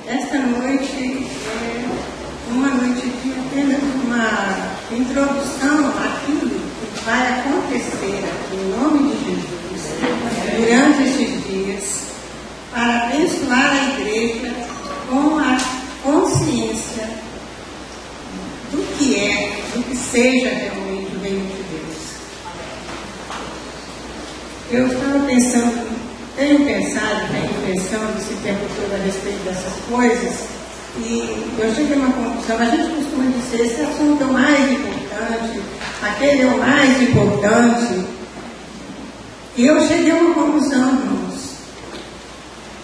Esta noite é uma noite de apenas uma introdução àquilo que vai acontecer aqui, em nome de Jesus, durante estes dias, para abençoar a igreja com a consciência do que é, do que seja realmente o reino de Deus. Eu estava pensando, tenho pensando esse tempo todo a respeito dessas coisas, e eu cheguei a uma conclusão. A gente costuma dizer: esse assunto é o mais importante, aquele é o mais importante. E eu cheguei a uma conclusão, irmãos: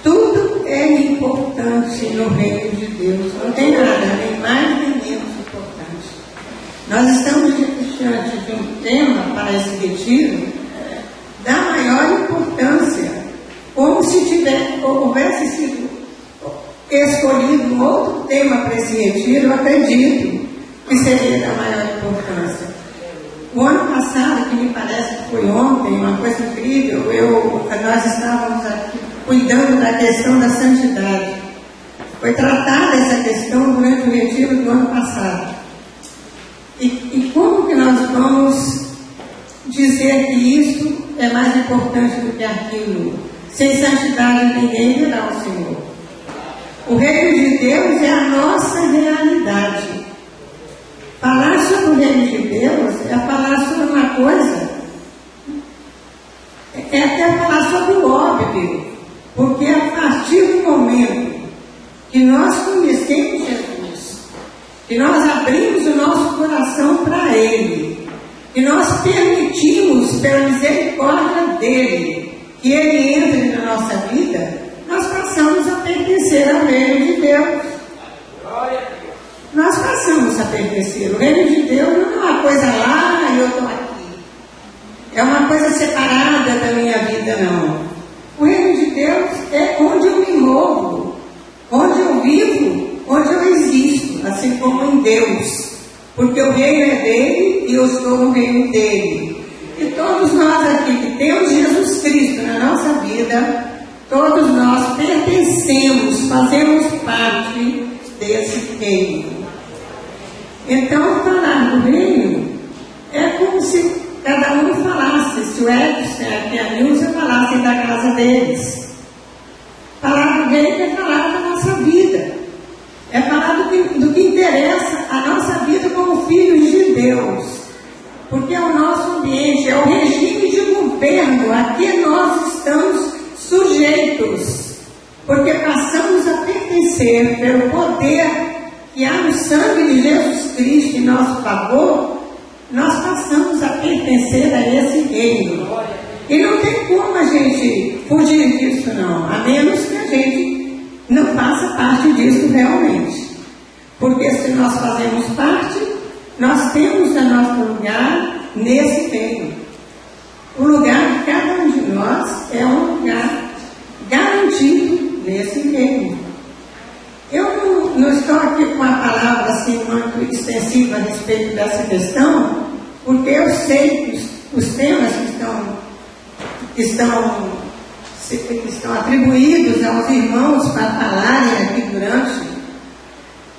tudo é importante no reino de Deus, não tem nada, nem mais nem menos importante. Nós estamos diante de um tema para esse retiro da maior importância, como se houvesse sido escolhido um outro tema para esse retiro. Eu acredito que seria da maior importância. O ano passado, que me parece que foi ontem, uma coisa incrível, nós estávamos aqui cuidando da questão da santidade. Foi tratada essa questão durante o retiro do ano passado. E como que nós vamos dizer que isso é mais importante do que aquilo? Sem santidade ninguém verá o Senhor. O reino de Deus é a nossa realidade. Falar sobre o reino de Deus é falar sobre uma coisa, é até falar sobre o óbvio, porque a partir do momento que nós conhecemos Jesus, que nós abrimos o nosso coração para Ele, que nós permitimos, pela misericórdia dEle, que Ele entre na nossa vida, nós passamos a pertencer ao reino de Deus. Nós passamos a pertencer. O reino de Deus não é uma coisa lá e eu estou aqui. É uma coisa separada da minha vida, não. O reino de Deus é onde eu me movo, onde eu vivo, onde eu existo, assim como em Deus. Porque o reino é dele e eu estou no reino dele. E todos nós aqui que temos Jesus Cristo na nossa vida, todos nós pertencemos, fazemos parte desse reino. Então, falar do reino é como se cada um falasse, se o Edson e a Nilza falassem da casa deles. Falar do reino é falar da nossa vida. É falar do que interessa a nossa vida como filhos de Deus. Porque é o nosso ambiente, é o regime de governo a que nós estamos sujeitos. Porque passamos a pertencer pelo poder que há no sangue de Jesus Cristo em nosso favor, nós passamos a pertencer a esse reino. E não tem como a gente fugir disso, não, a menos que a gente não faça parte disso realmente. Porque se nós fazemos parte, nós temos o nosso lugar nesse reino. O lugar de cada um de nós é um lugar garantido nesse reino. Eu não estou aqui com a palavra assim muito extensiva a respeito dessa questão, porque eu sei que os temas que estão atribuídos aos irmãos para falarem aqui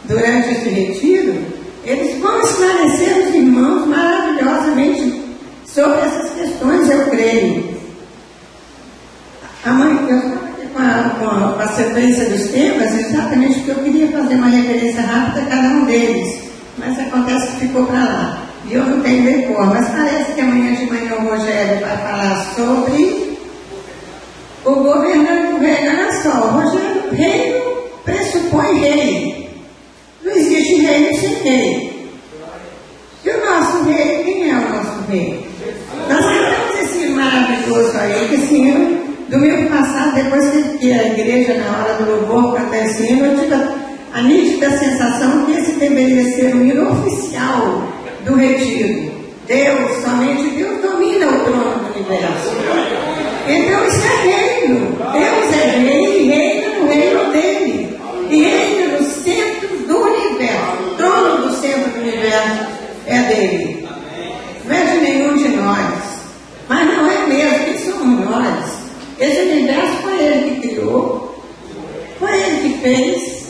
durante esse retiro, eles vão esclarecer os irmãos maravilhosamente sobre essas questões, eu creio. Eu estava aqui com a sequência dos temas, exatamente porque eu queria fazer uma referência rápida a cada um deles, mas acontece que ficou para lá. E eu não tenho decor, mas parece que amanhã de manhã o Rogério vai falar sobre o governante do reino. Olha só, o Rogério, reino pressupõe rei. Não existe reino sem rei. E o nosso rei, quem é o nosso rei? Nós cantamos esse maravilhoso aí, que esse hino, domingo passado, depois que a igreja, na hora do louvor, cantar esse hino, eu tive a nítida sensação que esse deveria ser o hino oficial do retiro. Deus, somente Deus domina o trono do universo. Então isso é reino. Deus é rei e reina no reino dele. E reina no centro do universo. O trono do centro do universo é dele. Não é de nenhum de nós. Mas não é mesmo. Quem somos nós? Esse universo foi ele que criou. Foi ele que fez.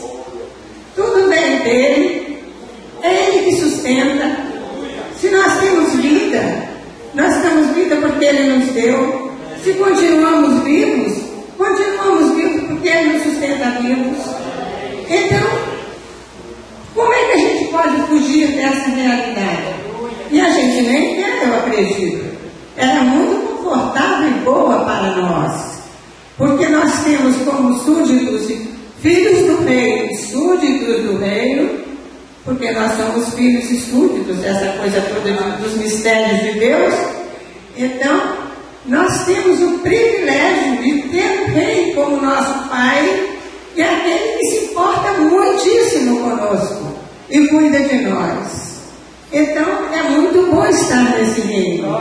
vida porque Ele nos deu. Se continuamos vivos porque Ele nos sustenta vivos. Então, como é que a gente pode fugir dessa realidade? E a gente nem quer, eu acredito. Ela é muito confortável e boa para nós. Porque nós temos como súditos, filhos do reino, súditos do reino, porque nós somos filhos e súditos dessa coisa toda dos mistérios de Deus. Então, nós temos o privilégio de ter o rei como nosso pai, que é aquele que se importa muitíssimo conosco e cuida de nós. Então, é muito bom estar nesse reino.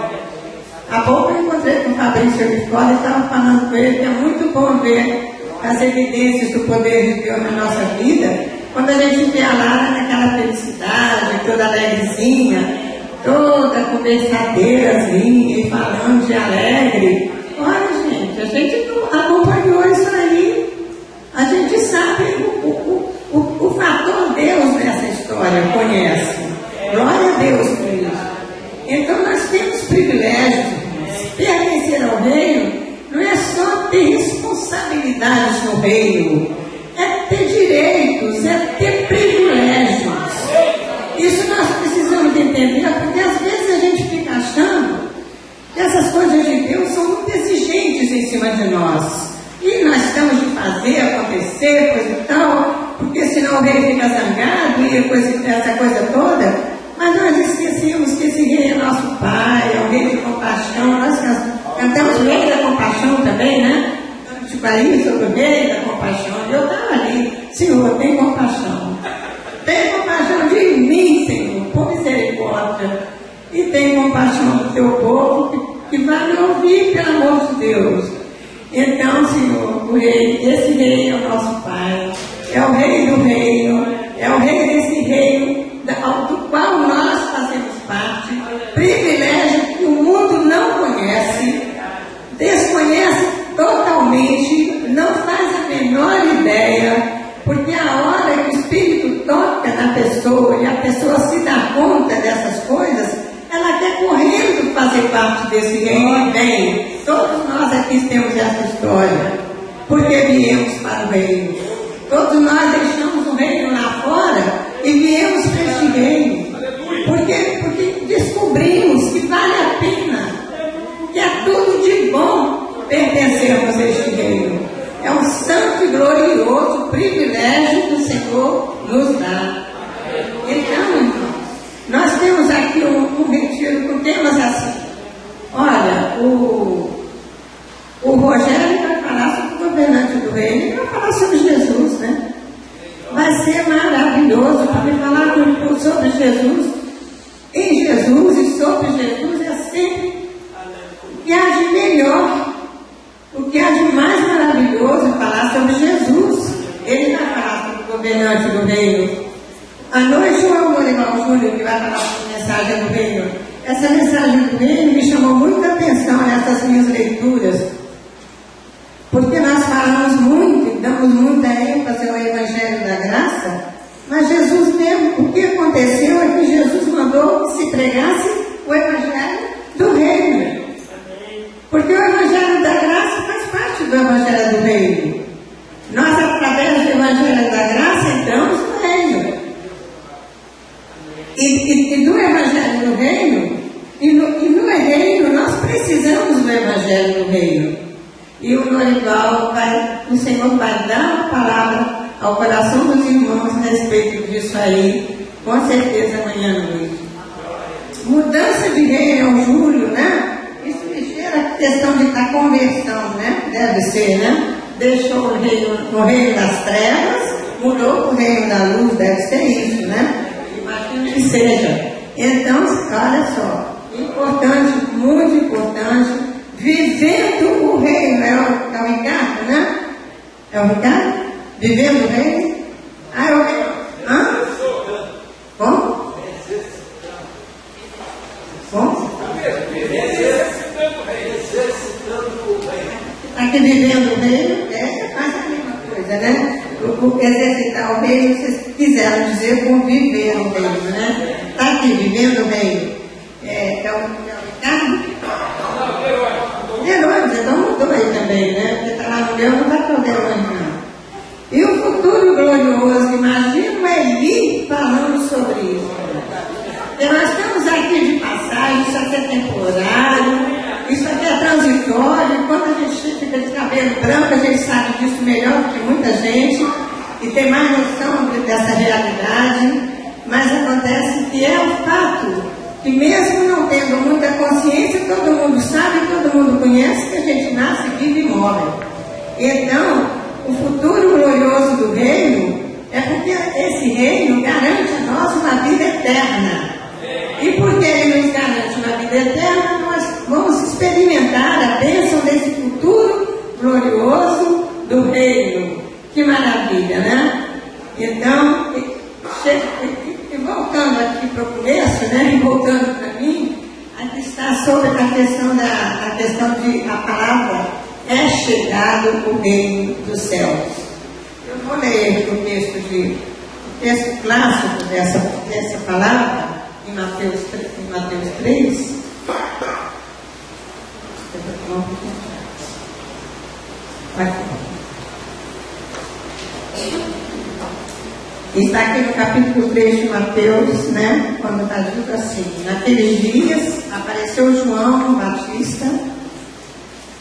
Há pouco eu encontrei com o Fabrício ali fora e estava falando com ele que é muito bom ver as evidências do poder de Deus na nossa vida, quando a gente vê a Lara naquela felicidade, toda alegrezinha, toda conversadeirazinha e falando de alegre. Olha, gente, a gente acompanhou isso aí. A gente sabe o fator Deus nessa história, conhece. Glória a Deus por isso. Então nós temos privilégios. Pertencer ao reino não é só ter responsabilidades no reino, é ter direitos, é ter privilégios. Isso nós precisamos entender, porque às vezes a gente fica achando que essas coisas de Deus são muito exigentes em cima de nós. E nós temos de fazer acontecer, coisa e tal, porque senão o rei fica zangado e essa coisa toda. Mas nós esquecemos que esse rei é nosso pai, é o rei de compaixão. Nós cantamos o rei da compaixão também, né? De Paris, sobre o rei da compaixão. Eu estava ali, Senhor, tem compaixão. Tem compaixão de mim, Senhor, por misericórdia. E tem compaixão do teu povo que vai me ouvir, pelo amor de Deus. Então, Senhor, o rei, esse rei é o nosso pai, é o rei do reino, é o rei desse reino do qual nós fazemos parte, privilégio que o mundo não conhece, desconhece totalmente, não faz a menor ideia, porque a hora que o Espírito toca na pessoa e a pessoa se dá conta dessas coisas, ela quer correndo fazer parte desse reino. Bem, todos nós aqui temos essa história, porque viemos para o reino. Todos nós deixamos o reino lá fora e viemos para este reino. Porque descobrimos que vale a pena, que é tudo de bom pertencermos a este reino. É um santo e glorioso privilégio que o Senhor nos dá. Então, irmãos, nós temos aqui um retiro com temas assim. Olha, o Rogério vai falar sobre o governante do reino, ele vai falar sobre Jesus, né? Vai ser maravilhoso, porque falar sobre Jesus, em Jesus e sobre Jesus é sempre o que há de melhor, o que há de mais maravilhoso é falar sobre Jesus. Ele vai falar sobre o governante do reino. À noite é o meu irmão Júlio que vai falar sobre a mensagem do reino. Essa mensagem do reino me chamou muita atenção nessas minhas leituras, porque nós falamos muito, damos muita ênfase ao Evangelho da Graça, mas Jesus mesmo, o que aconteceu é que Jesus mandou que se pregasse o Evangelho do reino. Porque o Evangelho da Graça faz parte do Evangelho do reino. Nós, através do Evangelho da Graça, entramos no reino. E do Evangelho do reino, e no reino, nós precisamos do Evangelho do reino. E o Norival o Senhor vai dar uma palavra ao coração dos irmãos a respeito disso aí, com certeza amanhã à noite. Mudança de reino ao Júlio, né? Isso me gera a questão da conversão, né? Deve ser, né? Deixou o reino das trevas, mudou para o reino da luz, deve ser isso, né? Imagino que seja. Então, olha só, importante, muito importante. Vivendo o reino, é o Ricardo, né? É o Ricardo? Vivendo o reino? Ah, é o reino. Hã? Como? Como? Aqui vivendo o reino, faz a mesma coisa, né? O exercitar o reino, vocês quiseram dizer conviver o reino, né? Está aqui, vivendo o reino. É o Ricardo? veio, né? Porque está lá no meu, não vai poder imaginar. E o futuro glorioso, imagina o Eli falando sobre isso. Porque nós estamos aqui de passagem, isso aqui é temporário, isso aqui é transitório. Quando a gente fica de cabelo branco, a gente sabe disso melhor do que muita gente e tem mais noção dessa realidade. Mas acontece que é um fato que, mesmo não tendo muita consciência, todo mundo sabe, todo mundo conhece que a gente nasce, vive e morre. Então, o futuro glorioso do reino é porque esse reino garante a nós uma vida eterna. E porque ele nos garante uma vida eterna, nós vamos experimentar a bênção desse futuro glorioso do reino. Que maravilha, né? Então, voltando aqui para o começo, né? E voltando para mim, aqui está sobre a questão de a palavra é chegado o reino dos céus. Eu vou ler o texto clássico dessa palavra em Mateus 3. Está aqui no capítulo 3 de Mateus, né? Quando está dito assim: naqueles dias apareceu João Batista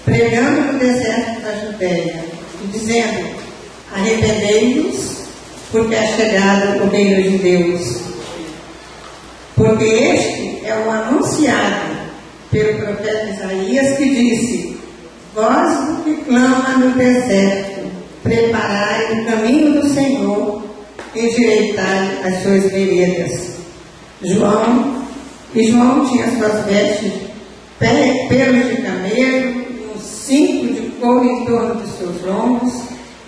pregando no deserto da Judéia e dizendo: arrependei-vos, porque é chegado o reino de Deus. Porque este é o anunciado pelo profeta Isaías, que disse: voz do que clama no deserto, preparai o caminho do Senhor, endireitai as suas veredas. João tinha suas vestes pelos de camelo, uns 5 de couro em torno dos seus lombos,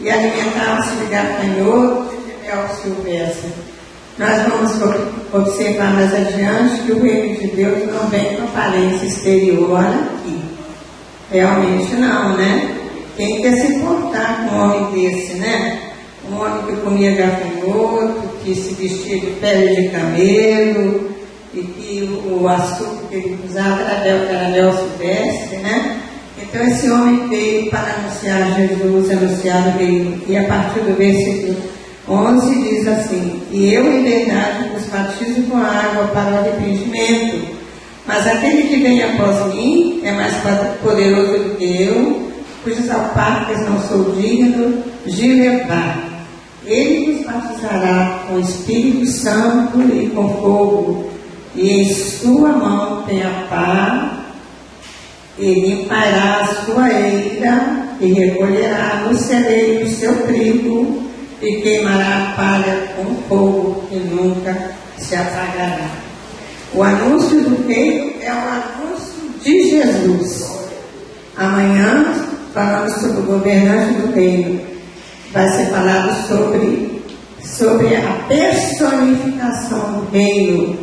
e alimentava-se de gafanhoto e de mel silvestre. Nós vamos observar mais adiante que o reino de Deus não vem com aparência exterior. Olha aqui, realmente não, né? Quem quer se portar com um homem desse, né? Um homem que comia gafanhoto, que se vestia de pele de camelo, e que o açúcar que ele usava era mel silvestre, né? Então esse homem veio para anunciar Jesus, anunciar o reino. E a partir do versículo 11 diz assim: e eu em verdade vos batizo com água para o arrependimento, mas aquele que vem após mim é mais poderoso do que eu, cujos alparcas não sou digno de levar. Ele vos batizará com o Espírito Santo e com fogo, e em sua mão tem a pá, e limpará a sua eira, e recolherá no celeiro o seu trigo, e queimará a palha com fogo, que nunca se apagará. O anúncio do reino é o anúncio de Jesus. Amanhã falamos sobre o governante do reino. Vai ser falado sobre a personificação do reino,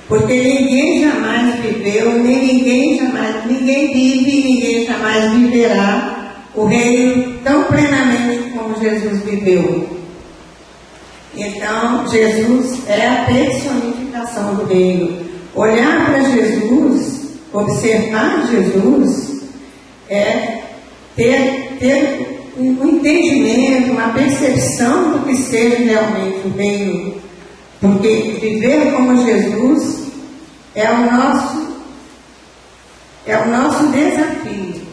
porque ninguém jamais viveu, ninguém vive, ninguém jamais viverá o reino tão plenamente como Jesus viveu. Então, Jesus é a personificação do reino. Olhar para Jesus, observar Jesus, é ter um entendimento, uma percepção do que seja realmente o reino. Porque viver como Jesus é o nosso desafio.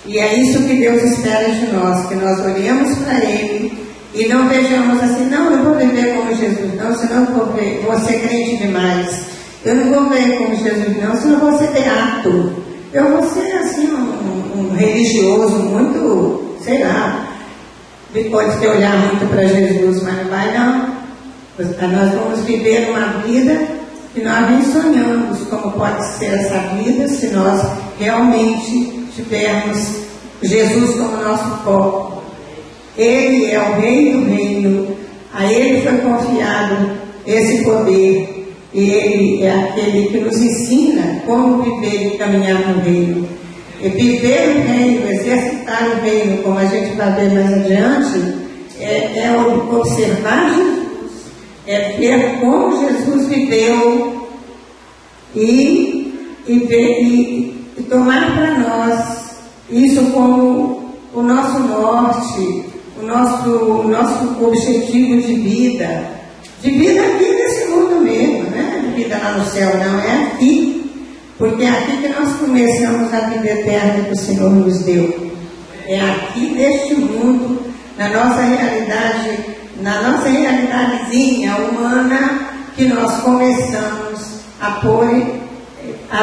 E é isso que Deus espera de nós, que nós olhemos para Ele e não vejamos assim: não, eu vou viver como Jesus, não, senão eu vou ser crente demais. Eu não vou ver como Jesus, não, senão eu vou ser beato. Eu vou ser assim um religioso muito, sei lá, pode ter olhar muito para Jesus, mas não vai não. Nós vamos viver uma vida que nós nem sonhamos como pode ser essa vida se nós realmente tivermos Jesus como nosso foco. Ele é o rei do reino, a Ele foi confiado esse poder, e Ele é aquele que nos ensina como viver e caminhar no reino. E viver o reino, exercitar o reino, como a gente vai ver mais adiante, é observar Jesus, é ver como Jesus viveu e tomar para nós isso como o nosso norte, o nosso objetivo de vida aqui nesse mundo mesmo, né? De vida lá no céu, não é aqui, porque é aqui que nós começamos a vida eterna que o Senhor nos deu. É aqui neste mundo, na nossa realidadezinha humana, que nós começamos a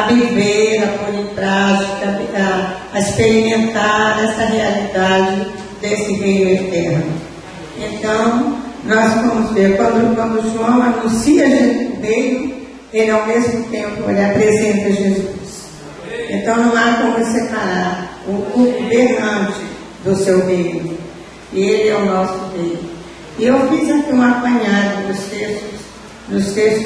viver, a pôr em prática, a experimentar essa realidade desse reino eterno. Então, nós vamos ver, quando João anuncia o reino, ele ao mesmo tempo ele apresenta Jesus. Então não há como separar o governante do seu reino. E ele é o nosso reino. E eu fiz aqui um apanhado dos textos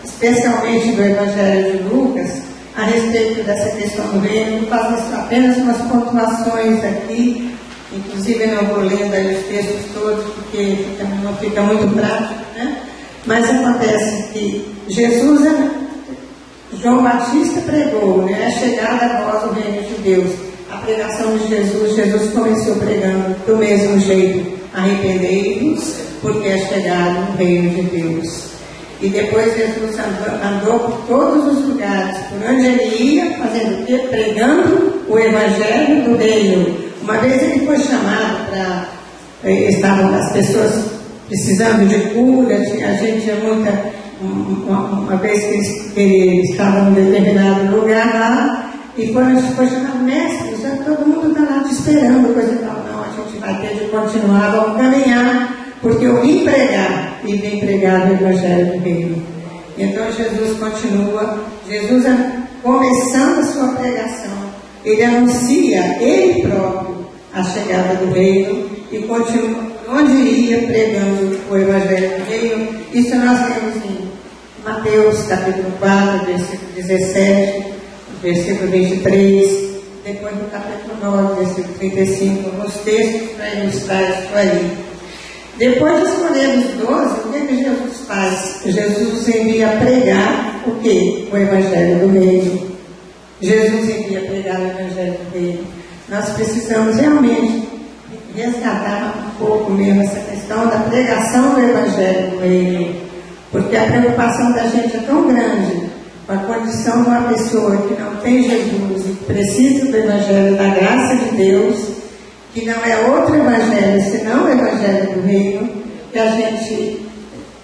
especialmente do Evangelho de Lucas, a respeito dessa questão do reino. Eu faço apenas umas pontuações aqui, inclusive eu não vou lendo aí os textos todos, porque não fica muito prático, né? Mas acontece que João Batista pregou, né? É chegada a vós o reino de Deus. A pregação de Jesus começou pregando do mesmo jeito: arrependei-vos, porque é chegado o reino de Deus. E depois Jesus andou por todos os lugares, por onde ele ia, fazendo o quê? Pregando o evangelho do reino. Uma vez ele foi chamado para... Estavam as pessoas precisando de cura, a gente tinha muita... Uma vez que eles estavam em determinado lugar lá, e foi chamado: mestre, já todo mundo está lá te esperando, coisa e tal. Não, a gente vai ter de continuar, vamos caminhar, porque eu vim pregar, e vim pregar o evangelho do reino. Então Jesus continua, começando a sua pregação, ele anuncia ele próprio a chegada do reino e continua onde ia pregando o evangelho do reino. Isso nós temos em Mateus capítulo 4, versículo 17, versículo 23, depois no capítulo 9, versículo 35, alguns textos para ilustrar isso aí. Depois de escolher os 12, o que Jesus faz? Jesus envia pregar o quê? O evangelho do reino. Jesus envia pregar o evangelho do reino. Nós precisamos realmente resgatar um pouco mesmo essa questão da pregação do evangelho do reino, porque a preocupação da gente é tão grande com a condição de uma pessoa que não tem Jesus e que precisa do evangelho da graça de Deus, que não é outro evangelho senão o evangelho do reino, que a gente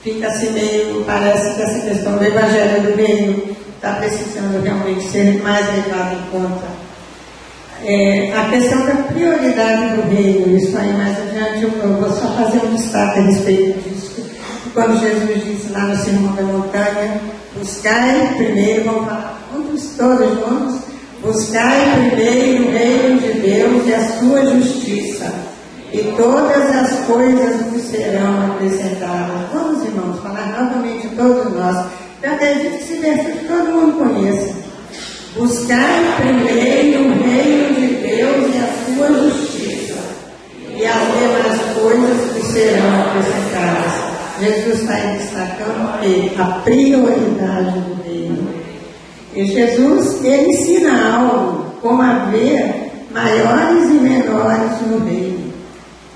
fica assim meio, parece que essa questão do evangelho do reino está precisando realmente ser mais levada em conta. A questão da prioridade do reino, isso aí mais adiante eu vou só fazer um destaque a respeito disso. Quando Jesus disse lá no Sermão da Montanha: buscai primeiro, vamos falar juntos, todos juntos, buscai primeiro o reino de Deus e a sua justiça, e todas as coisas vos serão acrescentadas. Vamos, irmãos, falar novamente todos nós. Eu acredito que esse versículo todo mundo conheça. Buscai primeiro o reino de Deus e a sua justiça, e as demais coisas vos serão acrescentadas. Jesus está destacando que a prioridade do reino. E Jesus, ele ensina algo, como haver maiores e menores no reino.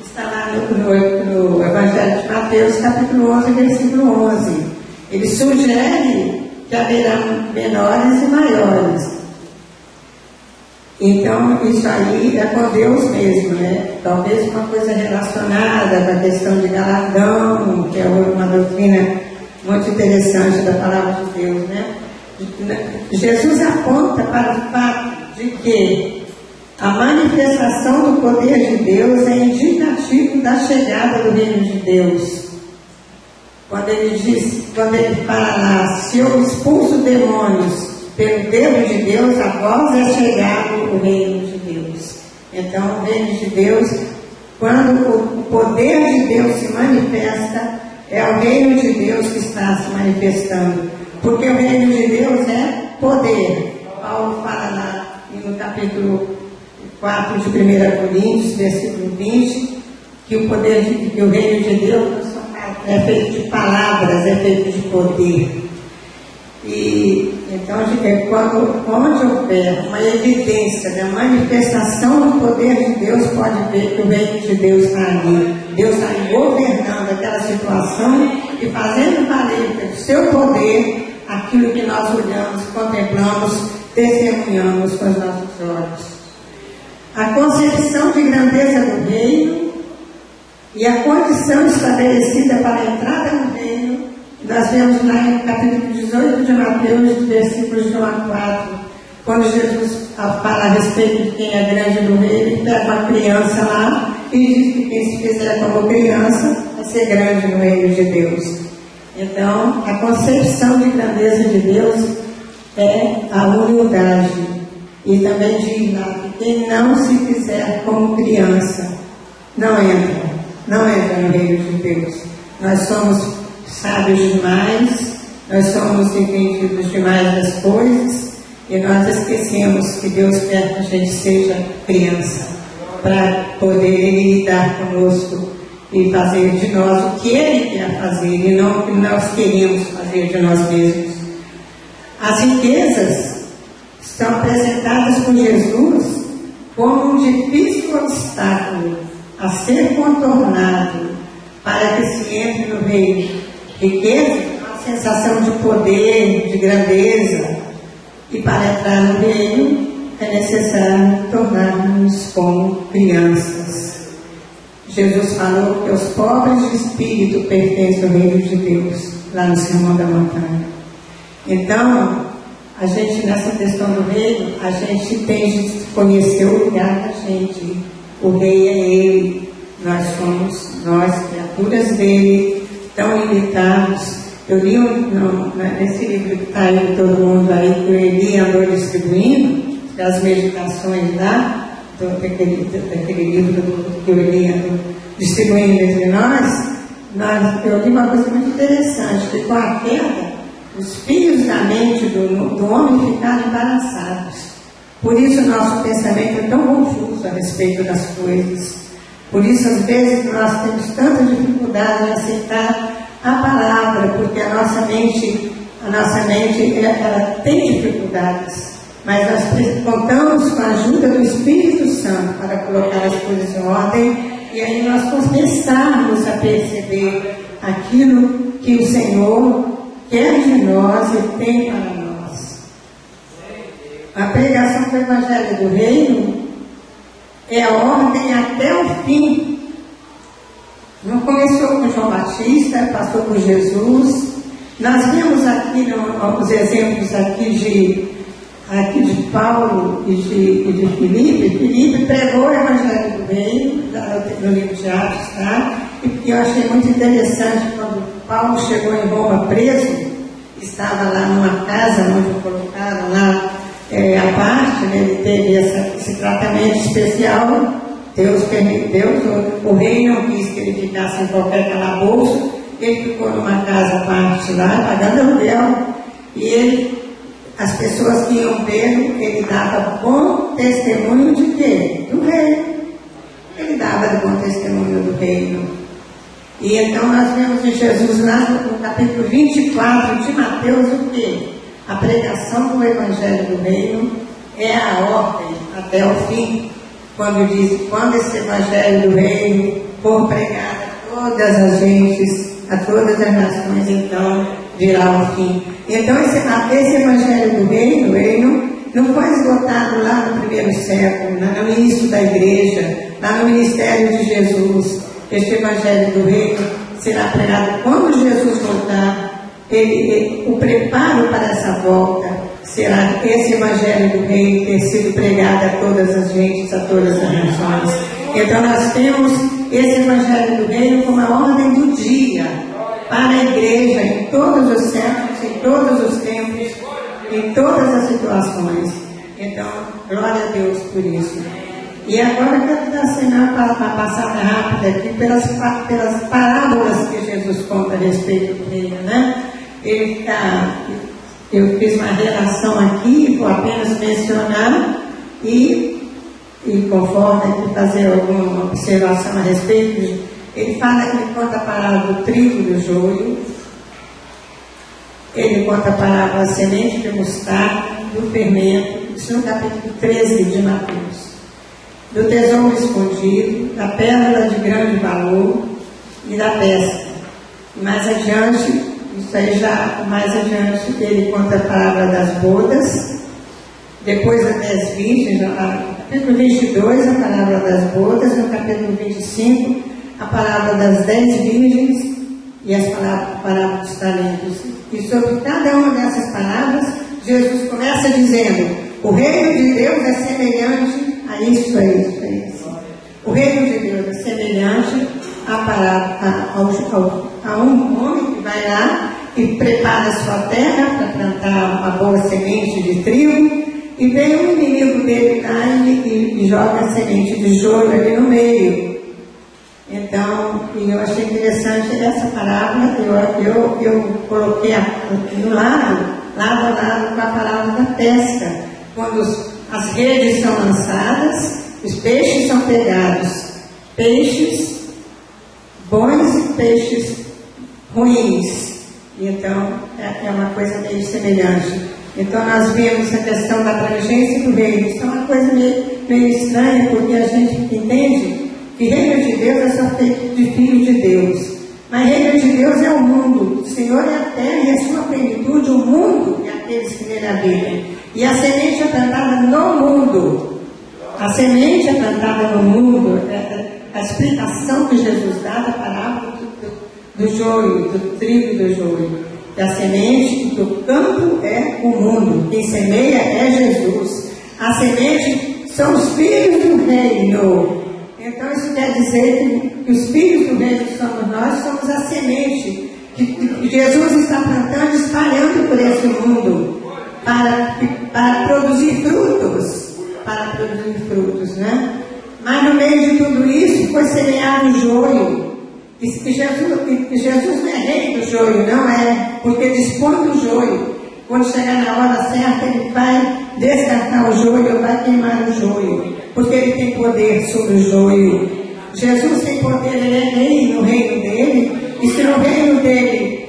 Está lá no Evangelho de Mateus, capítulo 11, versículo 11. Ele sugere que haverá menores e maiores. Então, isso aí é com Deus mesmo, né? Talvez uma coisa relacionada com a questão de galardão, que é uma doutrina muito interessante da palavra de Deus, né? Jesus aponta para o fato de que a manifestação do poder de Deus é indicativo da chegada do reino de Deus. Quando ele fala lá: se eu expulso demônios pelo dedo de Deus, a vós é chegado o reino de Deus. Então, o reino de Deus, quando o poder de Deus se manifesta, é o reino de Deus que está se manifestando. Porque o reino de Deus é poder. Paulo fala lá no capítulo 4 de 1 Coríntios, versículo 20, que o reino de Deus é feito de palavras, é feito de poder. E Então, onde houver uma evidência da manifestação do poder de Deus, pode ver que o reino de Deus está ali. Deus está governando aquela situação e fazendo valer pelo seu poder aquilo que nós olhamos, contemplamos, testemunhamos com os nossos olhos. A concepção de grandeza do reino e a condição estabelecida para a entrada no reino, nós vemos lá no capítulo 18 de Mateus, versículos de 1 a 4, quando Jesus fala a respeito de quem é grande no reino, ele pega uma criança lá e diz que quem se fizer como criança vai ser grande no reino de Deus. Então, a concepção de grandeza de Deus é a humildade. E também diz lá que quem não se fizer como criança não entra no reino de Deus. Nós somos sábios demais, nós somos entendidos demais das coisas e nós esquecemos que Deus quer que a gente seja criança para poder lidar conosco e fazer de nós o que Ele quer fazer e não o que nós queremos fazer de nós mesmos. As riquezas são apresentadas por Jesus como um difícil obstáculo a ser contornado para que se entre no reino. Riqueza é uma sensação de poder, de grandeza, e para entrar no reino é necessário tornarmos como crianças. Jesus falou que os pobres de espírito pertencem ao reino de Deus, lá no Sermão da Montanha. Então, a gente, nessa questão do reino, a gente tem de conhecer o lugar da gente. O rei é Ele, nós somos nós, criaturas dele, tão limitados. Eu li nesse livro que está aí, todo mundo aí, que o Eli andou distribuindo, das meditações lá, daquele livro que o Eli andou distribuindo entre nós, eu li uma coisa muito interessante, que com a queda, os fios da mente do homem ficaram embaraçados. Por isso o nosso pensamento é tão confuso a respeito das coisas. Por isso, às vezes, nós temos tanta dificuldade em aceitar a palavra, porque a nossa mente ela tem dificuldades. Mas nós contamos com a ajuda do Espírito Santo para colocar as coisas em ordem e aí nós começarmos a perceber aquilo que o Senhor quer de nós e tem para nós. A pregação do Evangelho do Reino é a ordem até o fim. Não começou com João Batista, passou por Jesus. Nós vimos aqui os exemplos aqui de Paulo e de Filipe. Filipe pregou o Evangelho do Reino, no livro de Atos, tá? E eu achei muito interessante quando Paulo chegou em Roma preso, estava lá numa casa onde colocaram lá a parte, né? Ele teve esse tratamento especial. Deus permitiu, o rei não quis que ele ficasse em qualquer calabouço, ele ficou numa casa à parte lá, pagando aluguel, e as pessoas que iam vê-lo, ele dava bom testemunho de quê? Do reino. Ele dava bom testemunho do reino. E então nós vemos em Jesus lá no capítulo 24 de Mateus o quê? A pregação do Evangelho do Reino é a ordem até o fim. Quando diz, quando esse Evangelho do Reino for pregado a todas as gentes, a todas as nações, então virá o fim. Então esse Evangelho do Reino, ele não foi esgotado lá no primeiro século, no início da igreja, lá no ministério de Jesus. Este Evangelho do Reino será pregado quando Jesus voltar. O preparo para essa volta será esse Evangelho do Reino ter sido pregado a todas as gentes, a todas as nações. Então nós temos esse Evangelho do Reino como a ordem do dia para a igreja em todos os séculos, em todos os tempos, em todas as situações. Então, glória a Deus por isso. E agora eu quero dar sinal para passar rápido aqui pelas parábolas que Jesus conta a respeito do reino, né? Eu fiz uma relação aqui, vou apenas mencionar e conforme aqui fazer alguma observação a respeito. Ele fala que ele conta a parábola do trigo e do joio. ele conta a parábola da semente de mostarda, do fermento, isso no capítulo 13 de Mateus. Do tesouro escondido, da pérola de grande valor e da pesca. Mais adiante, isso aí já mais adiante, ele conta a parábola das bodas, depois das 10 virgens, no capítulo 22, a parábola das bodas, no capítulo 25, a parábola das 10 virgens e as parábolas dos talentos. E sobre cada uma dessas parábolas, Jesus começa dizendo: o reino de Deus é semelhante a isso, a isso, a isso. O reino de Deus é semelhante a um homem que vai lá e prepara a sua terra para plantar uma boa semente de trigo, e vem um inimigo dele lá e joga a semente de joio ali no meio. Então, eu achei interessante essa parábola, eu coloquei lado a lado com a parábola da pesca, quando as redes são lançadas, os peixes são pegados, peixes bons e peixes ruins. Então, é uma coisa meio semelhante. Então, nós vemos a questão da abrangência do reino. Isso é uma coisa meio estranha, porque a gente entende que reino de Deus é só feito de filho de Deus. Mas reino de Deus é o mundo. O Senhor é a terra e a sua plenitude, o mundo e aqueles que nele habitam. E a semente é plantada no mundo. A semente é plantada no mundo. A explicação que Jesus dá da parábola do joio, do trigo e do joio. Que a semente do campo é o mundo. Quem semeia é Jesus. A semente são os filhos do reino. Então isso quer dizer que os filhos do reino que somos nós, somos a semente que Jesus está plantando, espalhando por esse mundo para produzir frutos. Para produzir frutos, né? Mas no meio de tudo isso foi semeado o joio. E Jesus não é rei do joio, não é, porque dispõe do joio. Quando chegar na hora certa, ele vai descartar o joio, vai queimar o joio, porque ele tem poder sobre o joio. Jesus tem poder, ele é rei no reino dele, e se no reino dele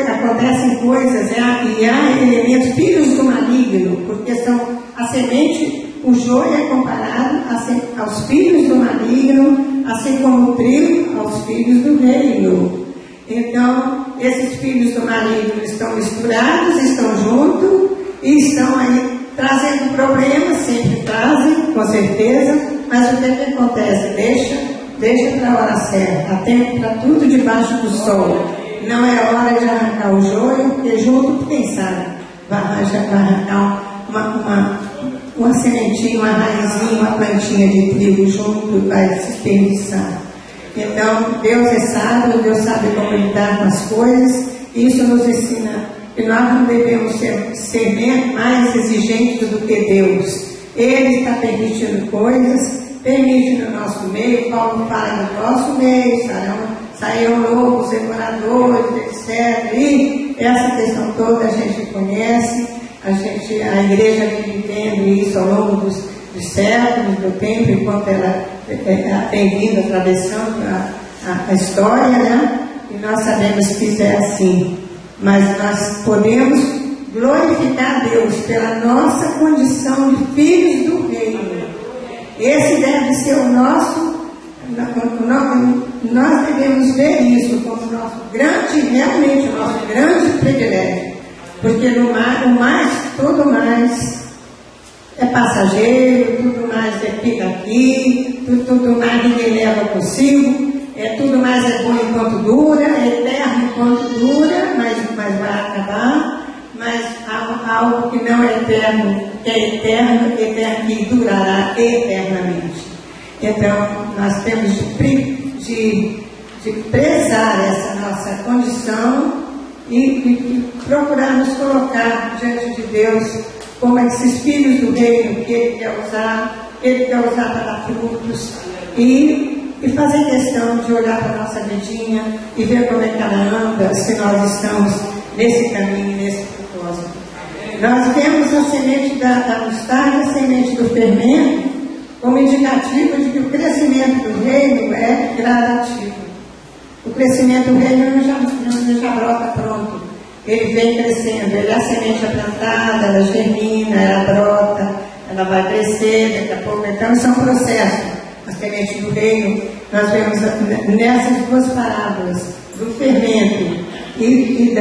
acontecem coisas e há elementos, filhos do maligno, porque são a semente. O joio é comparado aos filhos do maligno, assim como o trigo aos filhos do reino. Então, esses filhos do maligno estão misturados, estão juntos e estão aí trazendo problemas, sempre trazem, com certeza, mas o que acontece? Deixa para a hora certa, há tempo para tudo debaixo do sol. Não é hora de arrancar o joio, porque junto, quem sabe, vai arrancar uma sementinha, uma raizinha, uma plantinha de trigo junto, vai se desperdiçar. Então, Deus é sábio, Deus sabe como lidar com as coisas, e isso nos ensina que nós não devemos ser mais exigentes do que Deus. Ele está permitindo coisas, permite no nosso meio. Paulo fala no nosso meio, saíram lobos, devoradores, etc. E essa questão toda a gente conhece. A igreja vem vivendo isso ao longo dos séculos, do tempo, enquanto ela tem vindo atravessando a história, né? E nós sabemos que isso é assim. Mas nós podemos glorificar Deus pela nossa condição de filhos do reino. Esse deve ser o nosso. Nós devemos ver isso como realmente o nosso grande privilégio. Porque tudo mais é passageiro, tudo mais fica aqui, tudo mais ninguém leva consigo, tudo mais é bom enquanto dura, é eterno enquanto dura, mas vai acabar, mas algo que não é eterno, que é eterno que durará eternamente. Então, nós temos de prezar essa nossa condição e procurar nos colocar diante de Deus como esses filhos do reino que Ele quer usar para dar frutos e fazer questão de olhar para a nossa vidinha e ver como é que ela anda, se nós estamos nesse caminho, nesse propósito. Nós temos a semente da mostarda, a semente do fermento, como indicativo de que o crescimento do reino é gradativo. O crescimento do reino não já brota pronto. ele vem crescendo, ele é a semente plantada, ela germina, ela brota, ela vai crescer, daqui a pouco, então isso é um processo. A semente do reino, nós vemos nessas duas parábolas, do fermento e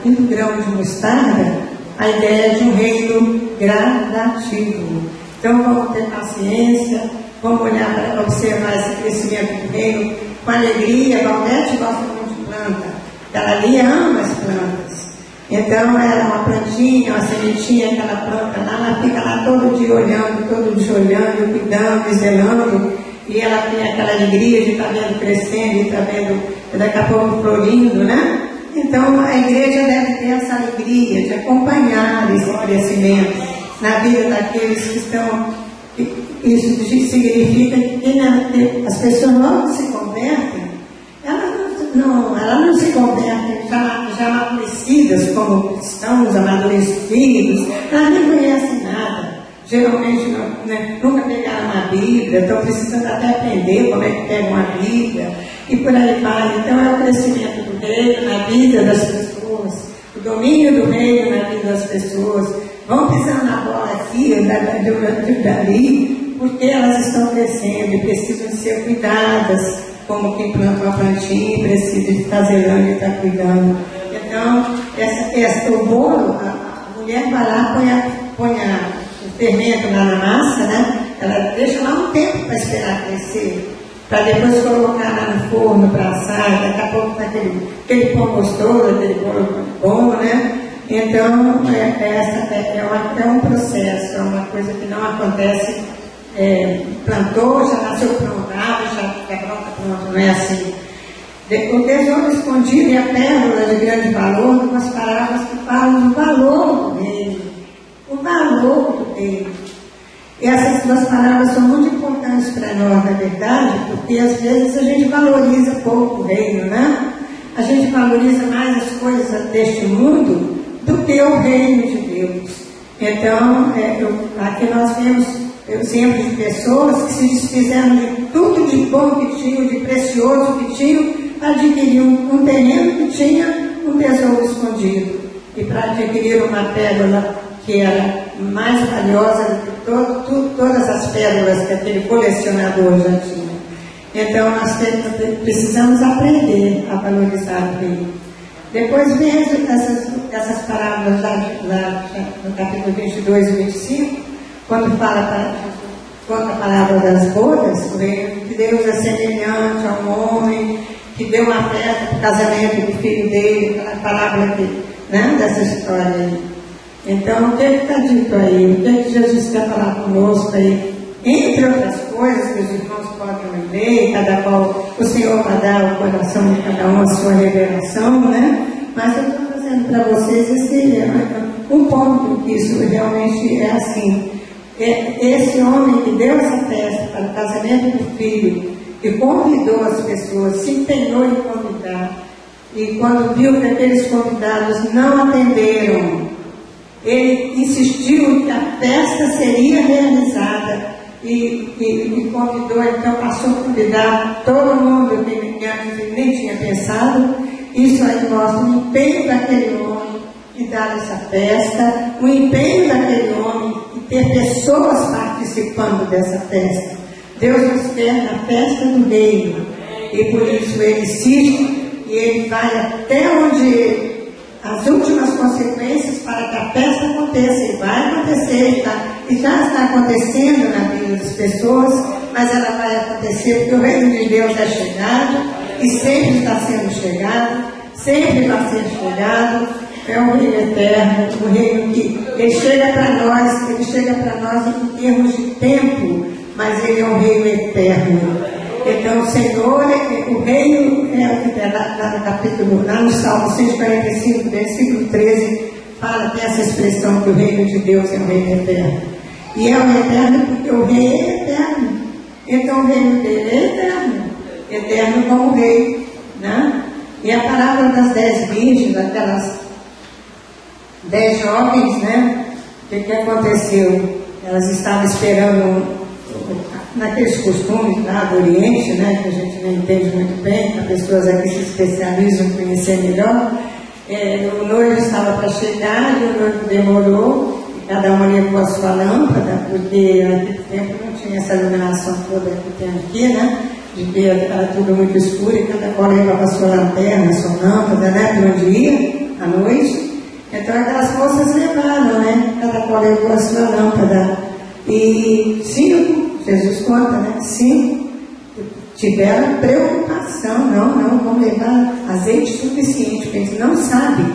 do grão de mostarda, a ideia de um reino gradativo. Então vamos ter paciência, vamos olhar para observar esse crescimento do reino com alegria. A Valdete gosta muito de planta, ela ali ama as plantas. Então ela é uma plantinha, uma sementinha, aquela planta lá, ela fica lá todo dia olhando, cuidando, zelando, e ela tem aquela alegria de estar vendo crescendo, de estar vendo daqui a pouco florindo, né? Então a igreja deve ter essa alegria de acompanhar esse crescimento na vida daqueles que estão. Isso significa que as pessoas não se convertem, elas não se convertem já amadurecidas como cristãos, amadurecidos, elas nem conhecem nada. Geralmente nunca pegaram uma Bíblia, estão precisando até aprender como é que pega uma Bíblia, e por aí vai. Então é o crescimento do reino na vida das pessoas, o domínio do reino na vida das pessoas. Vão pisando na bola aqui, dali, porque elas estão crescendo e precisam ser cuidadas, como quem planta uma plantinha precisa de estar zelando e estar cuidando. Então, o bolo, a mulher vai lá, põe o fermento lá na massa, né? Ela deixa lá um tempo para esperar crescer, para depois colocar lá no forno para assar. Daqui a pouco está aquele pão gostoso, aquele bolo bom, né? Então, é um processo, é uma coisa que não acontece, plantou, já nasceu pronto, já fica pronto, não é assim. O tesouro escondido e a pérola de grande valor, umas palavras que falam do valor do reino, o valor do reino. E essas duas palavras são muito importantes para nós, na verdade, porque às vezes a gente valoriza pouco o reino, né? A gente valoriza mais as coisas deste mundo do que o reino de Deus. Então, aqui nós vemos exemplos de pessoas que se desfizeram de tudo de bom que tinham, de precioso que tinham, para adquirir um terreno que tinha um tesouro escondido, e para adquirir uma pérola que era mais valiosa do que todas as pérolas que aquele colecionador já tinha. Então, nós precisamos aprender a valorizar o reino. Depois vem essas parábolas lá no capítulo 22 e 25, quando conta a parábola das bodas, o reino de Deus é semelhante a um homem que deu uma festa para o casamento do filho dele, aquela parábola dessa história aí. Então, o que está dito aí? O que Jesus quer falar conosco aí? Entre outras coisas que os irmãos podem ler, cada qual o Senhor vai dar ao coração de cada um a sua revelação, né? Mas eu estou trazendo para vocês um ponto que isso realmente é assim. Esse homem que deu essa festa para o casamento do filho, que convidou as pessoas, se empenhou em convidar, e quando viu que aqueles convidados não atenderam, ele insistiu que a festa seria realizada e convidou, então passou a convidar todo mundo que antes nem tinha pensado. Isso aí mostra o empenho daquele homem de dar essa festa, o empenho daquele homem de ter pessoas participando dessa festa. Deus nos quer na festa do reino, e por isso ele insiste e ele vai até onde as últimas consequências para que a festa aconteça, e vai acontecer, e já está acontecendo na vida das pessoas, mas ela vai acontecer porque o reino de Deus é chegado, e sempre está sendo chegado, sempre vai ser chegado. É um reino eterno, um reino que ele chega para nós em termos de tempo, mas ele é um reino eterno. Então, o Senhor, o reino, lá no capítulo, lá no Salmo 145, versículo 13, fala que essa expressão que o reino de Deus é um reino eterno. E é um eterno porque o rei é eterno. Então, o reino dele é eterno, eterno como rei, né? E a parábola das 10 virgens, aquelas 10 jovens, né? O que aconteceu? Elas estavam esperando naqueles costumes lá do Oriente, né, que a gente não entende muito bem, que as pessoas aqui se especializam em conhecer melhor. o noivo estava para chegar e o noivo demorou, e cada um levou a sua lâmpada, porque naquele tempo não tinha essa iluminação toda que tem aqui, né? De que era tudo muito escuro e cada qual levava a sua lanterna, a sua lâmpada, né? Para onde ia, à noite. Então aquelas moças levaram, né? Cada qual levou a sua lâmpada. E 5, Jesus conta, né? 5 tiveram preocupação, não vão levar azeite suficiente, porque eles não sabem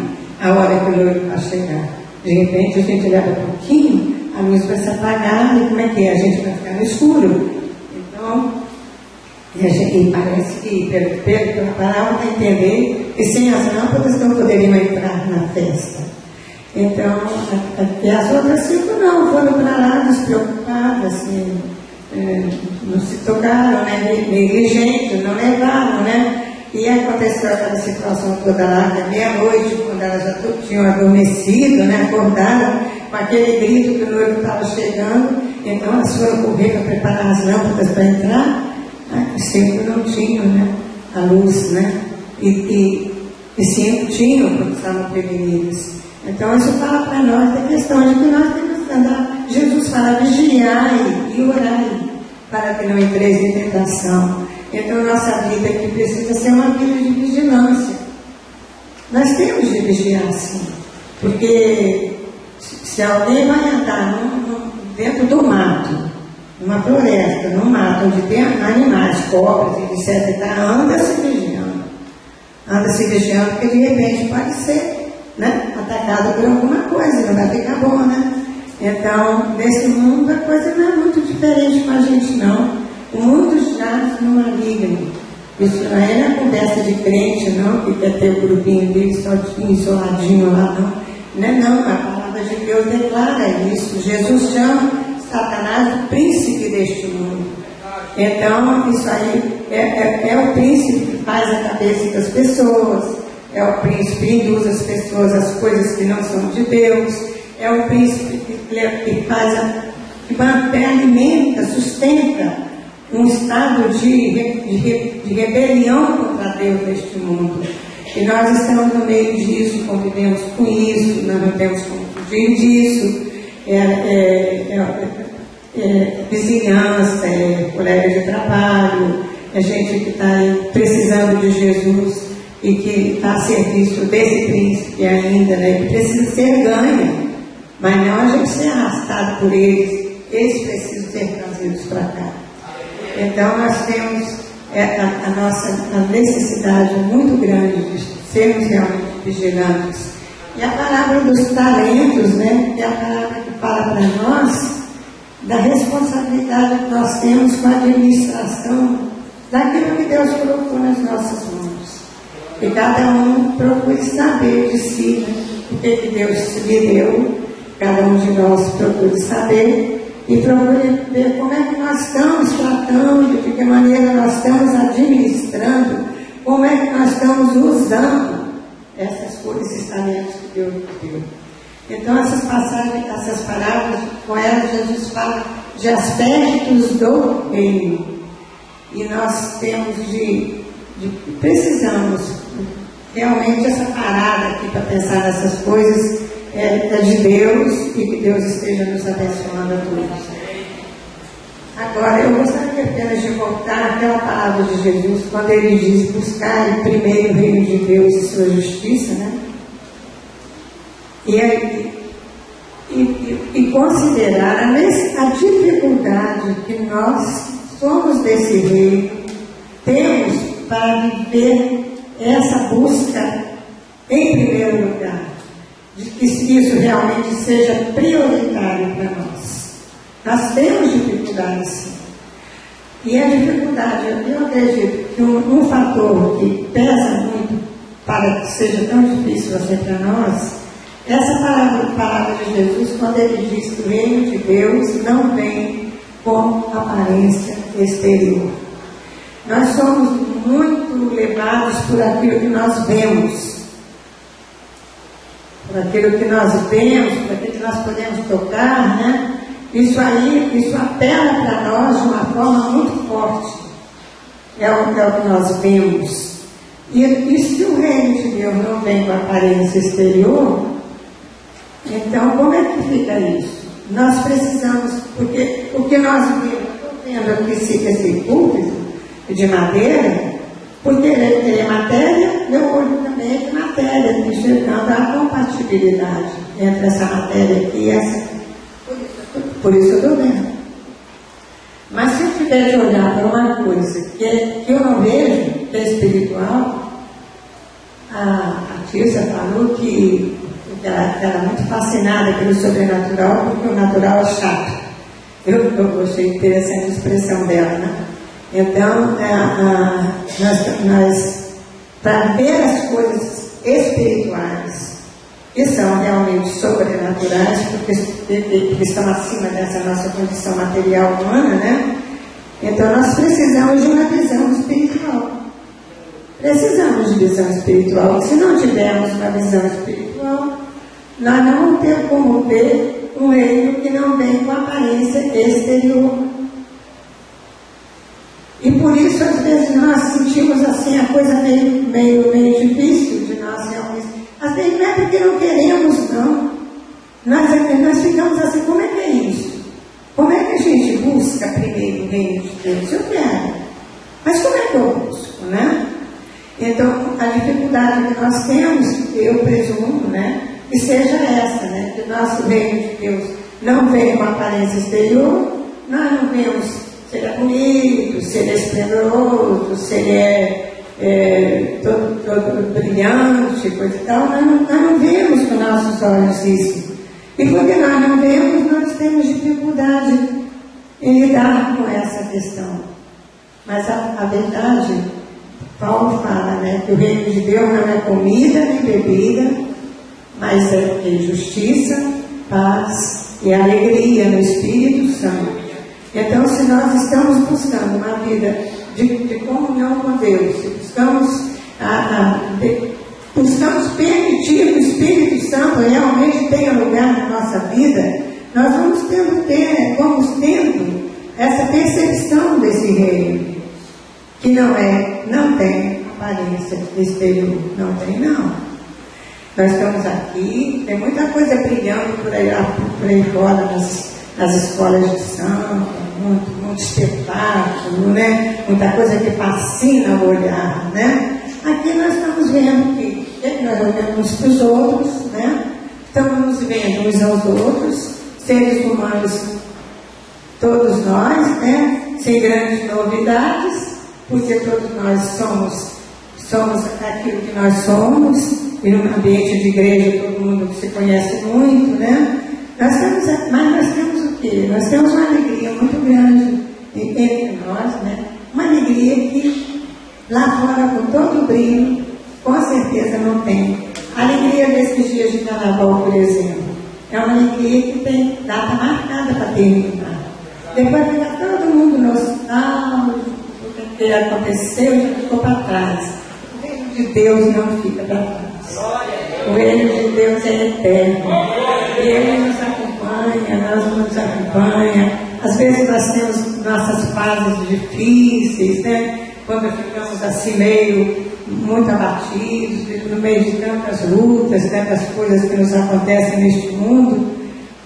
a hora que o noivo vai chegar. De repente a gente leva um pouquinho, a luz vai se apagar e como é que é? A gente vai ficar no escuro. Então, e parece que, pela palavra, vai entender que sem as lâmpadas não poderiam entrar na festa. Então, e as outras 5 não, foram para lá despreocupadas, assim, não se tocaram, né, negligentes, não levaram, né? E aconteceu aquela situação toda lá, que à meia-noite, quando elas já tinham adormecido, né, acordaram com aquele grito que o noivo estava chegando, então elas foram correr para preparar as lâmpadas para entrar, né, e 5 não tinham, né, a luz, né? E 5 tinham, porque estavam prevenidos. Então isso fala para nós da questão de que nós temos que andar. Jesus fala, vigiai e orai, para que não entreis em tentação. Então nossa vida aqui precisa ser uma vida de vigilância. Nós temos de vigiar sim, porque se alguém vai andar dentro do mato, numa floresta, num mato onde tem animais, cobras, etc, anda se vigiando. Anda se vigiando porque de repente pode ser, né, atacado por alguma coisa, não vai ficar bom, né? Então, nesse mundo a coisa não é muito diferente com a gente, não. O mundo jaz no maligno. Isso não é na conversa de crente, não, que quer ter o grupinho dele sozinho, isoladinho lá, não. Não é não, a palavra de Deus declara isso. Jesus chama Satanás o príncipe deste mundo. Então, isso aí é o príncipe que faz a cabeça das pessoas, é o príncipe que induz as pessoas às coisas que não são de Deus, é o príncipe que alimenta, sustenta um estado de rebelião contra Deus neste mundo. E nós estamos no meio disso, convivemos com isso, nós não temos como fugir disso. Vizinhança, colega de trabalho, gente que está precisando de Jesus e que está a serviço desse príncipe ainda, né, que precisa ser ganho, mas não a gente ser arrastado por eles precisam ser trazidos para cá. Então nós temos a necessidade muito grande de sermos realmente vigilantes. E a palavra dos talentos, né, é a palavra que fala para nós da responsabilidade que nós temos com a administração daquilo que Deus colocou nas nossas mãos. E cada um procure saber de si, né, o que Deus lhe deu, cada um de nós procure saber e procure ver como é que nós estamos tratando, de que maneira nós estamos administrando, como é que nós estamos usando esses talentos que Deus nos deu. Então essas passagens, essas palavras, com elas Jesus fala de aspectos do reino. E nós temos precisamos realmente essa parada aqui para pensar nessas coisas é de Deus e que Deus esteja nos abençoando a todos. Agora, eu gostaria apenas de voltar àquela palavra de Jesus, quando ele diz: buscar primeiro o reino de Deus e sua justiça, né? E considerar a dificuldade que nós somos desse reino, temos para viver essa busca em primeiro lugar, de que isso realmente seja prioritário para nós. Nós temos dificuldades, sim. E a dificuldade, eu acredito que um fator que pesa muito para que seja tão difícil assim para nós, essa palavra de Jesus, quando ele diz que o reino de Deus não vem com aparência exterior. Nós somos muito levados por aquilo que nós vemos, por aquilo que nós vemos, por aquilo que nós podemos tocar, né? Isso apela para nós de uma forma muito forte. É o que nós vemos. E se o reino de Deus não vem com aparência exterior, então como é que fica isso? Nós precisamos, porque o que nós vendo aqui esse púlpito de madeira, porque ele é matéria, meu olho também é de matéria, enxergando a compatibilidade entre essa matéria aqui e essa. Por isso eu estou vendo. Mas se eu tiver de olhar para uma coisa que eu não vejo, que é espiritual, a Tirsa falou que ela era muito fascinada pelo sobrenatural, porque o natural é chato. Eu gostei interessante a expressão dela, né? Então, para ver as coisas espirituais, que são realmente sobrenaturais, porque estão acima dessa nossa condição material humana, né? Então, nós precisamos de uma visão espiritual. Precisamos de visão espiritual. Se não tivermos uma visão espiritual, nós não vamos ter como ver um reino que não vem com aparência exterior. E por isso, às vezes, nós sentimos assim a coisa meio difícil de nós realmente. Às vezes não é porque não queremos, não. Nós ficamos assim, como é que é isso? Como é que a gente busca primeiro o reino de Deus? Eu quero. Mas como é que eu busco, né? Então, a dificuldade que nós temos, eu presumo, né? Que seja essa, né? Que o nosso reino de Deus não vem com aparência exterior, nós não vemos se ele é bonito, se ele é esplendoroso, se ele é todo brilhante, coisa e tal, nós não vemos com nossos olhos isso. E porque nós não vemos, nós temos dificuldade em lidar com essa questão. Mas a verdade, Paulo fala, né, que o reino de Deus não é comida nem bebida, mas é justiça, paz e alegria no Espírito Santo. Então, se nós estamos buscando uma vida de comunhão com Deus, se buscamos permitir que o Espírito Santo realmente tenha lugar na nossa vida, nós vamos tendo essa percepção desse reino, que não tem aparência exterior, não tem não. Nós estamos aqui, tem muita coisa brilhando por aí fora nas escolas de samba, muito espetáculo, né? Muita coisa que fascina o olhar, né? Aqui nós estamos vendo que nós olhamos uns para os outros, né? Estamos nos vendo uns aos outros, seres humanos, todos nós, né? Sem grandes novidades, porque todos nós somos aquilo que nós somos, e no ambiente de igreja todo mundo se conhece muito, né? Mas nós temos o quê? Nós temos uma alegria muito grande entre nós, né? Uma alegria que lá fora, com todo o brilho, com certeza não tem. A alegria desses dias de carnaval, por exemplo, é uma alegria que tem data marcada para terminar. Depois fica todo mundo nostálgico, o que aconteceu já ficou para trás. O reino de Deus não fica para trás. O reino de Deus é eterno. E Ele nos acompanha, nós nos acompanha. Às vezes nós temos nossas fases difíceis, né? Quando ficamos assim muito abatidos, no meio de tantas lutas, tantas coisas que nos acontecem neste mundo,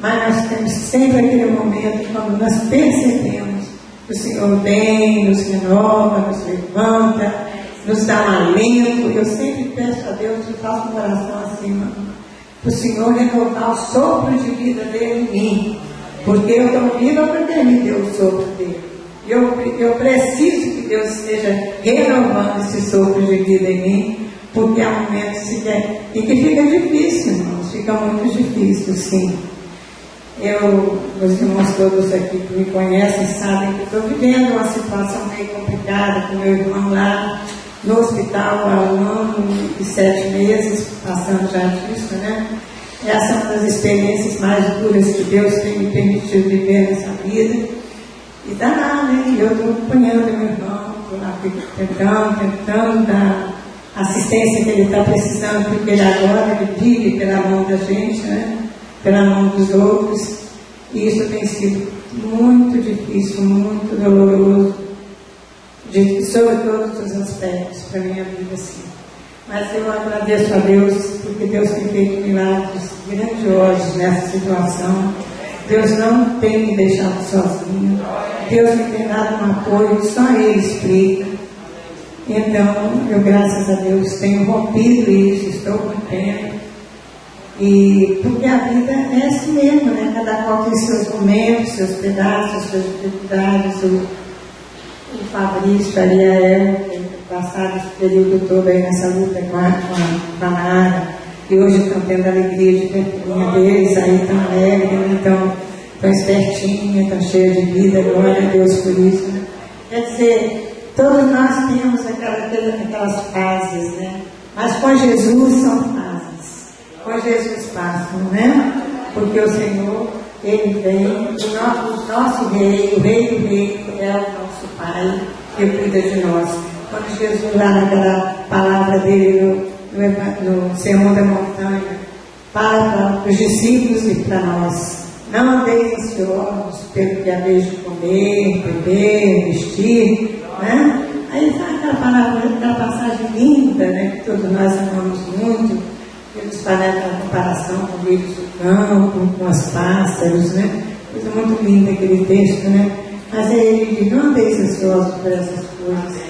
mas nós temos sempre aquele momento quando nós percebemos que o Senhor vem, nos renova, nos levanta, nos dá um alento. Eu sempre peço a Deus e faço uma oração assim, para o Senhor renovar o sopro de vida dele em mim, porque eu estou viva porque Ele me deu o sopro dele. Eu preciso que Deus esteja renovando esse sopro de vida em mim, porque há momentos e que fica difícil, irmãos, fica muito difícil, sim. Os irmãos todos aqui que me conhecem sabem que estou vivendo uma situação meio complicada com meu irmão lá no hospital há 1 ano e 7 meses, passando já disso, né? Essa é uma das experiências mais duras que Deus tem me permitido viver nessa vida. E está lá, né? E eu estou acompanhando meu irmão, estou lá tentando dar assistência que ele está precisando, porque ele agora vive pela mão da gente, né? Pela mão dos outros. E isso tem sido muito difícil, muito doloroso. sobre todos os aspectos para a minha vida, sim. Mas eu agradeço a Deus, porque Deus tem feito milagres grandiosos nessa situação. Deus não tem me deixado sozinho. Deus me tem dado um apoio, só Ele explica. Então, eu, graças a Deus, tenho rompido isso, estou rompendo. E porque a vida é assim mesmo, né? Cada qual tem seus momentos, seus pedaços, suas dificuldades. O Fabrício, a Ariel, que passaram esse período todo aí nessa luta com a Nara, e hoje estão tendo a alegria de ver a filhinha deles, aí tão alegres, então tão espertinha, tão cheia de vida, glória a Deus por isso, né? Quer dizer, todos nós temos aquelas fases, né? Mas com Jesus são fases, com Jesus passam, né? Porque o Senhor, Ele vem, o nosso Rei, o Rei do Rei, é o nosso Pai, que cuida de nós. Quando Jesus, lá naquela palavra dele, no Sermão da Montanha, fala para os discípulos e para nós: não andeis ansiosos pelo que haveis de comer, beber, vestir, né? Aí está aquela palavra, aquela passagem linda, né, que todos nós amamos muito, que nos faz aquela comparação com o lírios do campo, com os pássaros, né? Coisa muito linda aquele texto, né? Mas aí ele diz: não andeis ansiosos por essas coisas,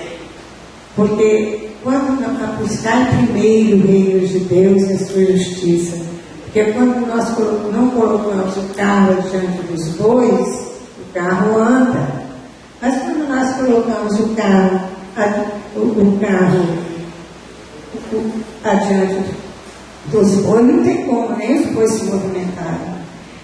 porque quando buscar primeiro o reino de Deus e a sua justiça, porque quando nós não colocamos o carro diante dos bois, o carro anda. Mas quando nós colocamos o carro adiante dos bois, não tem como nem os bois se movimentarem.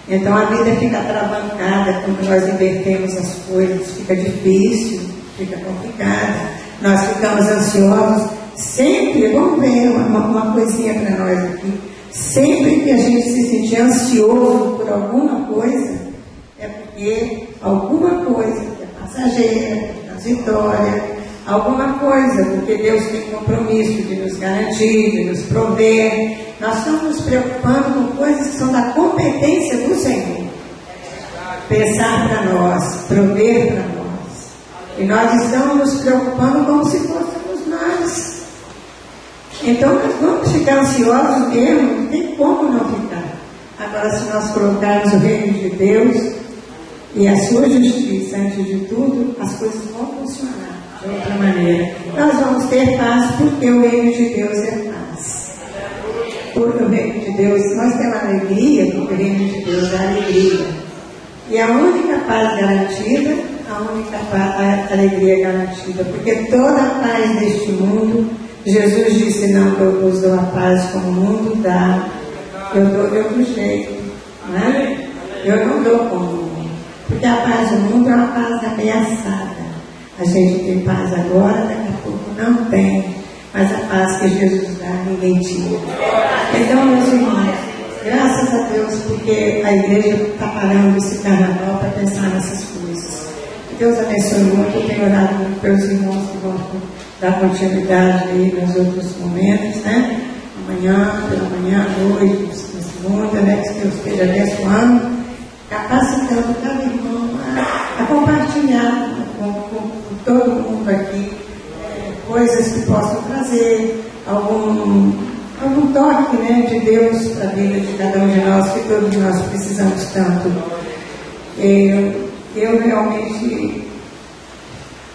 Então a vida fica atravancada quando nós invertemos as coisas, fica difícil, fica complicado, nós ficamos ansiosos. Sempre, vamos ver uma coisinha para nós aqui, sempre que a gente se sentir ansioso por alguma coisa, é porque alguma coisa que é passageira, transitória, alguma coisa, porque Deus tem compromisso de nos garantir, de nos prover. Nós estamos nos preocupando com coisas que são da competência do Senhor. Pensar para nós, prover para nós. E nós estamos nos preocupando como se fôssemos nós. Então nós vamos ficar ansiosos mesmo, não tem como não ficar. Agora, se nós colocarmos o reino de Deus e a sua justiça antes de tudo, as coisas vão funcionar de outra maneira. Nós vamos ter paz, porque o reino de Deus é paz. Porque o reino de Deus, nós temos alegria, porque o reino de Deus é alegria. E a única paz garantida, a única alegria garantida, porque toda a paz deste mundo, Jesus disse: não, eu vos dou a paz como o mundo dá, eu dou de outro jeito, né? Eu não dou como o mundo, porque a paz do mundo é uma paz ameaçada. A gente tem paz agora, daqui a pouco não tem, mas a paz que Jesus dá, ninguém tira. Então, meus irmãos, graças a Deus, porque a igreja está parando esse carnaval para pensar nessas coisas. Que Deus abençoe muito. Eu tenho orado muito pelos irmãos que vão dar continuidade aí nos outros momentos, né? Amanhã, pela manhã, à noite, na segunda, né? Que Deus esteja abençoando, capacitando cada irmão a compartilhar com todo mundo aqui coisas que possam trazer algum toque, né, de Deus para a vida de cada um de nós, que todos nós precisamos tanto. Eu realmente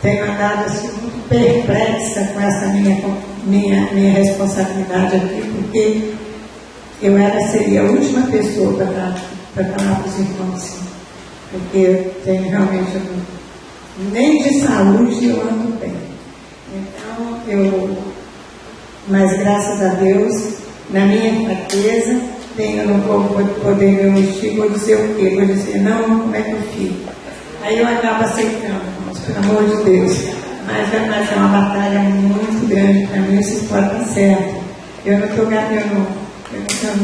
tenho andado assim muito perplexa com essa minha responsabilidade aqui, porque eu seria a última pessoa para falar para os irmãos, porque eu tenho realmente nem de saúde eu ando bem. Então, mas graças a Deus, na minha fraqueza, eu não vou poder me omitir, vou dizer o quê? Vou dizer: não, como é que eu fico? Aí eu acabo aceitando, irmãos, pelo amor de Deus. Mas é uma batalha muito grande para mim, vocês podem estar certo. Eu não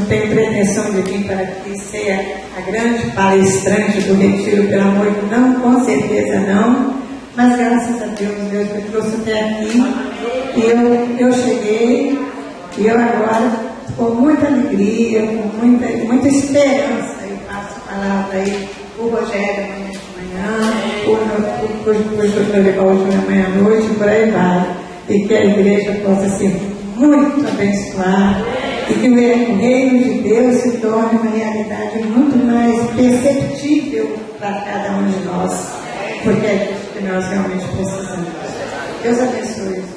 tenho pretensão de vir para aqui ser a grande palestrante do retiro, pelo amor de Deus, não, com certeza não. Mas graças a Deus, Deus me trouxe até aqui, e eu cheguei, e eu agora, com muita alegria, com muita esperança, eu passo a palavra aí para o Rogério amanhã de manhã, Doutor Evaldo na meia-noite, por aí vai. E que a igreja possa ser muito abençoada e que o reino de Deus se torne uma realidade muito mais perceptível para cada um de nós, porque é isso que nós realmente precisamos. Deus abençoe.